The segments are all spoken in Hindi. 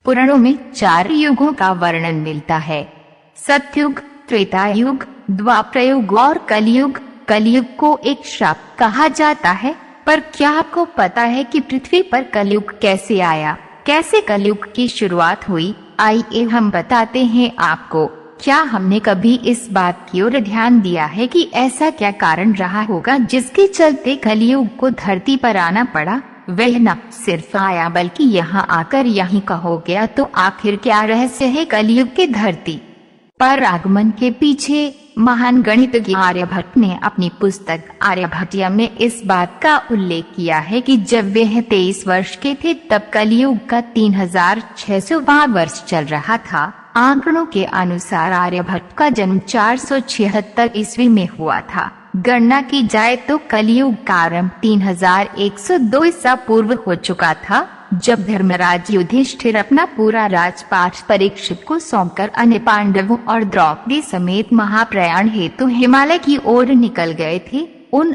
पुराणों में 4 युगों का वर्णन मिलता है। सतयुग, त्रेता युग, द्वापर युग और कलयुग। कलयुग को एक श्राप कहा जाता है, पर क्या आपको पता है कि पृथ्वी पर कलयुग कैसे आया, कैसे कलयुग की शुरुआत हुई? आइए हम बताते हैं आपको। क्या हमने कभी इस बात की ओर ध्यान दिया है कि ऐसा क्या कारण रहा होगा जिसके चलते कलयुग को धरती पर आना पड़ा? वह न सिर्फ आया बल्कि यहाँ आकर यहीं का हो गया। तो आखिर क्या रहस्य है कलयुग के धरती पर आगमन के पीछे? महान गणितज्ञ आर्यभट्ट ने अपनी पुस्तक आर्यभट्टियम में इस बात का उल्लेख किया है कि जब वे 23 वर्ष के थे तब कलयुग का 3600वां वर्ष चल रहा था। आंकड़ों के अनुसार आर्यभट्ट का जन्म 476 ईस्वी में हुआ था। गणना की जाए तो कलयुग का आरंभ 3102 ईसा पूर्व हो चुका था, जब धर्मराज युधिष्ठिर अपना पूरा राजपाट परीक्षित को सौंपकर अन्य पांडवों और द्रौपदी समेत महाप्रयाण हेतु हिमालय की ओर निकल गए थे। उन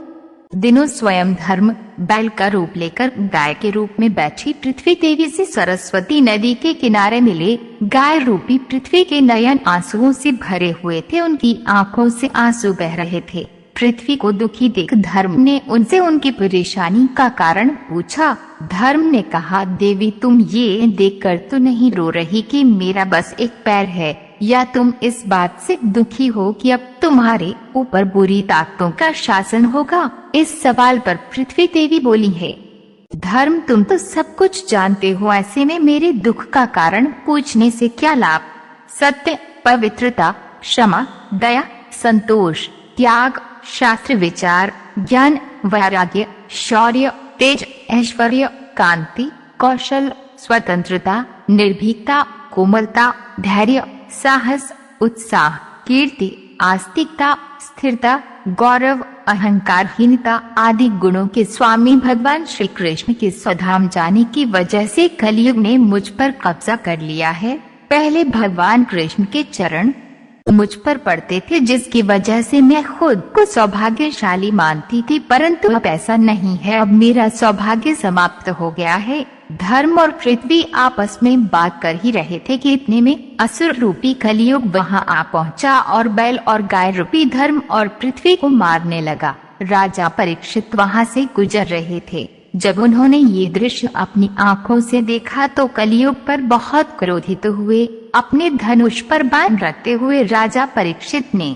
दिनों स्वयं धर्म बैल का रूप लेकर गाय के रूप में बैठी पृथ्वी देवी से सरस्वती नदी के किनारे मिले। गाय रूपी पृथ्वी के नयन आंसुओं से भरे हुए थे, उनकी आंखों से आंसू बह रहे थे। पृथ्वी को दुखी देख धर्म ने उनसे उनकी परेशानी का कारण पूछा। धर्म ने कहा, देवी तुम ये देखकर तो नहीं रो रही कि मेरा बस एक पैर है, या तुम इस बात से दुखी हो कि अब तुम्हारे ऊपर बुरी ताकतों का शासन होगा? इस सवाल पर पृथ्वी देवी बोली है, धर्म तुम तो सब कुछ जानते हो, ऐसे में मेरे दुख का कारण पूछने से क्या लाभ? सत्य, पवित्रता, क्षमा, दया, संतोष, त्याग, शास्त्र विचार, ज्ञान, वैराग्य, शौर्य, तेज, ऐश्वर्य, कांति, कौशल, स्वतंत्रता, निर्भीकता, कोमलता, धैर्य, साहस, उत्साह, कीर्ति, आस्तिकता, स्थिरता, गौरव, अहंकारहीनता आदि गुणों के स्वामी भगवान श्री कृष्ण के स्वधाम जाने की वजह से कलयुग ने मुझ पर कब्जा कर लिया है। पहले भगवान कृष्ण के चरण मुझ पर पड़ते थे, जिसकी वजह से मैं खुद को सौभाग्यशाली मानती थी, परंतु अब ऐसा नहीं है। अब मेरा सौभाग्य समाप्त हो गया है। धर्म और पृथ्वी आपस में बात कर ही रहे थे कि इतने में असुर रूपी कलयुग वहां आ पहुंचा और बैल और गाय रूपी धर्म और पृथ्वी को मारने लगा। राजा परीक्षित वहां से गुजर रहे थे। जब उन्होंने ये दृश्य अपनी आंखों से देखा तो कलयुग पर बहुत क्रोधित हुए। अपने धनुष पर बाण रखते हुए राजा परीक्षित ने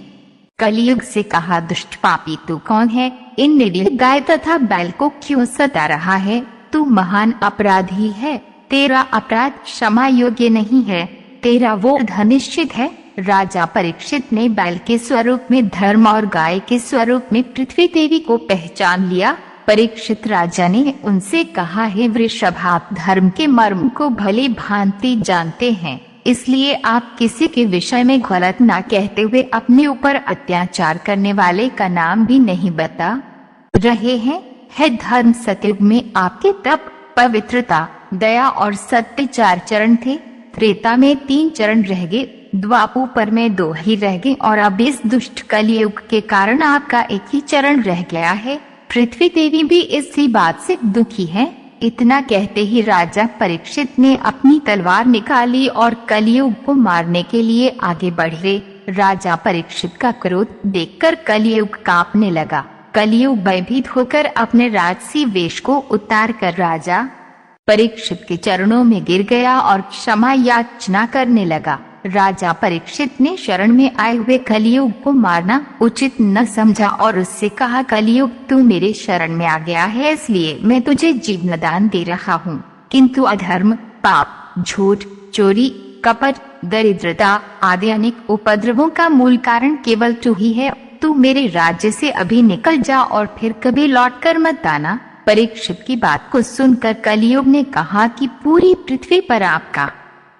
कलयुग से कहा, दुष्ट पापी तू कौन है? इन निर्दयी गाय तथा बैल को क्यों सता रहा है? तू महान अपराधी है। तेरा अपराध क्षमा योग्य नहीं है। तेरा वो धनिश्चित है। राजा परीक्षित ने बैल के स्वरूप में धर्म और गाय के स्वरूप में पृथ्वी देवी को पहचान लिया। परीक्षित राजा ने उनसे कहा, हे वृषभ, आप धर्म के मर्म को भली भांति जानते हैं, इसलिए आप किसी के विषय में गलत ना कहते हुए अपने ऊपर अत्याचार करने वाले का नाम भी नहीं बता रहे हैं। है धर्म सतयुग में आपके तप, पवित्रता, दया और सत्य 4 चरण थे। त्रेता में 3 चरण रह गए, द्वापर में 2 ही रह गए और अब इस दुष्ट कलयुग के कारण आपका एक ही चरण रह गया है। पृथ्वी देवी भी इसी बात से दुखी है। इतना कहते ही राजा परीक्षित ने अपनी तलवार निकाली और कलयुग को मारने के लिए आगे बढ़े। राजा परीक्षित का क्रोध देखकर कलयुग कांपने लगा। कलयुग भयभीत होकर अपने राजसी वेश को उतार कर राजा परीक्षित के चरणों में गिर गया और क्षमा याचना करने लगा। राजा परीक्षित ने शरण में आए हुए कलयुग को मारना उचित न समझा और उससे कहा, कलयुग तू मेरे शरण में आ गया है, इसलिए मैं तुझे जीवन दान दे रहा हूँ, किंतु अधर्म, पाप, झूठ, चोरी, कपट, दरिद्रता आदि अनेक उपद्रवों का मूल कारण केवल तू ही है। तू मेरे राज्य से अभी निकल जा और फिर कभी लौट कर मत आना। परीक्षित की बात को सुनकर कलयुग ने कहा कि पूरी पृथ्वी पर आपका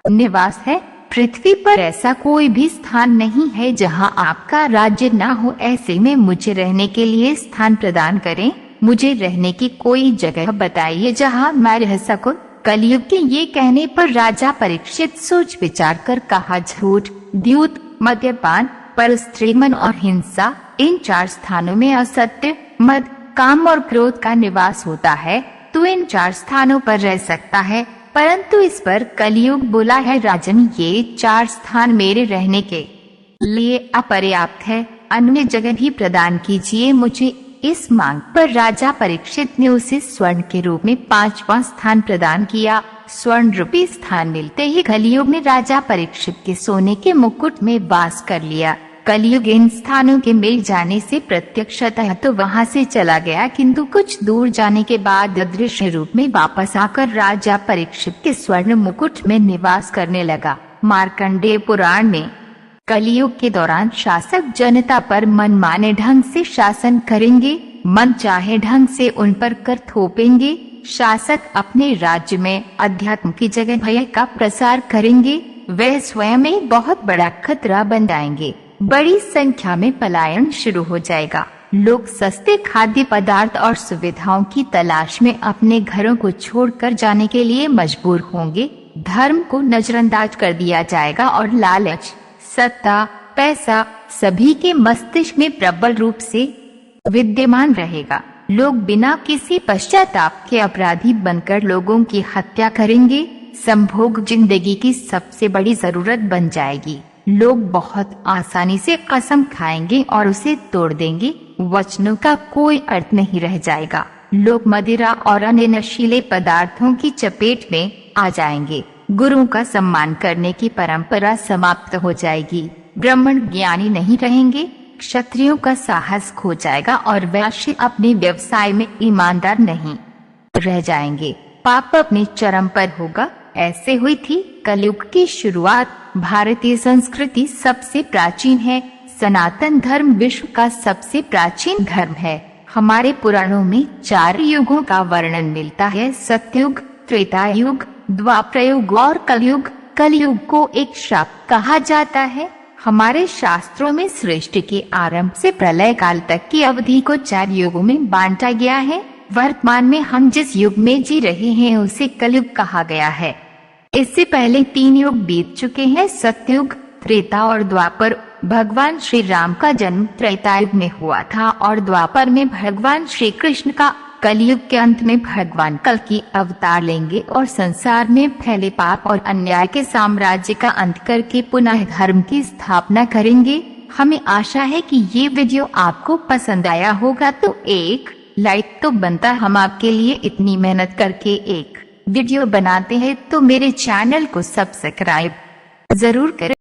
निवास है। पृथ्वी पर ऐसा कोई भी स्थान नहीं है जहां आपका राज्य ना हो। ऐसे में मुझे रहने के लिए स्थान प्रदान करें। मुझे रहने की कोई जगह बताइए जहां मैं रह सकूं। कलयुग के ये कहने पर राजा परीक्षित सोच विचार कर कहा, झूठ, द्यूत, मद्यपान, परस्त्रीमन और हिंसा, इन 4 स्थानों में असत्य, मद, काम और क्रोध का निवास होता है। तू इन 4 स्थानों पर रह सकता है। परंतु इस पर कलयुग बोला है, राजन ये 4 स्थान मेरे रहने के लिए अपर्याप्त है, अन्य जगह भी प्रदान कीजिए मुझे। इस मांग पर राजा परीक्षित ने उसे स्वर्ण के रूप में 5वां स्थान प्रदान किया। स्वर्ण रूपी स्थान मिलते ही कलयुग ने राजा परीक्षित के सोने के मुकुट में वास कर लिया। कलयुग इन स्थानों के मिल जाने से प्रत्यक्षतः तो वहां से चला गया, किंतु कुछ दूर जाने के बाद अदृश्य रूप में वापस आकर राजा परीक्षित के स्वर्ण मुकुट में निवास करने लगा। मार्कंडेय पुराण में कलयुग के दौरान शासक जनता पर मनमाने ढंग से शासन करेंगे, मन चाहे ढंग से उन पर कर थोपेंगे। शासक अपने राज्य में अध्यात्म की जगह भय का प्रसार करेंगे, वे स्वयं एक बहुत बड़ा खतरा बन जाएंगे। बड़ी संख्या में पलायन शुरू हो जाएगा। लोग सस्ते खाद्य पदार्थ और सुविधाओं की तलाश में अपने घरों को छोड़कर जाने के लिए मजबूर होंगे। धर्म को नजरअंदाज कर दिया जाएगा और लालच, सत्ता, पैसा सभी के मस्तिष्क में प्रबल रूप से विद्यमान रहेगा। लोग बिना किसी पश्चाताप के अपराधी बनकर लोगों की हत्या करेंगे। संभोग जिंदगी की सबसे बड़ी जरूरत बन जाएगी। लोग बहुत आसानी से कसम खाएंगे और उसे तोड़ देंगे। वचनों का कोई अर्थ नहीं रह जाएगा। लोग मदिरा और अन्य नशीले पदार्थों की चपेट में आ जाएंगे। गुरुओं का सम्मान करने की परंपरा समाप्त हो जाएगी। ब्राह्मण ज्ञानी नहीं रहेंगे। क्षत्रियों का साहस खो जाएगा और वैश्य अपने व्यवसाय में ईमानदार नहीं रह जाएंगे। पाप अपने चरम पर होगा। ऐसे हुई थी कलयुग की शुरुआत। भारतीय संस्कृति सबसे प्राचीन है। सनातन धर्म विश्व का सबसे प्राचीन धर्म है। हमारे पुराणों में 4 युगों का वर्णन मिलता है, सतयुग, त्रेता युग, द्वापर युग और कलयुग। कलयुग को एक श्राप कहा जाता है। हमारे शास्त्रों में सृष्टि के आरंभ से प्रलय काल तक की अवधि को 4 युगों में बांटा गया है। वर्तमान में हम जिस युग में जी रहे हैं उसे कलयुग कहा गया है। इससे पहले 3 युग बीत चुके हैं, सतयुग, त्रेता और द्वापर। भगवान श्री राम का जन्म त्रेता युग में हुआ था और द्वापर में भगवान श्री कृष्ण का। कलयुग के अंत में भगवान कल की अवतार लेंगे और संसार में फैले पाप और अन्याय के साम्राज्य का अंत करके पुनः धर्म की स्थापना करेंगे। हमें आशा है कि ये वीडियो आपको पसंद आया होगा, तो एक लाइक तो बनता। हम आपके लिए इतनी मेहनत करके एक वीडियो बनाते हैं, तो मेरे चैनल को सब्सक्राइब जरूर करें।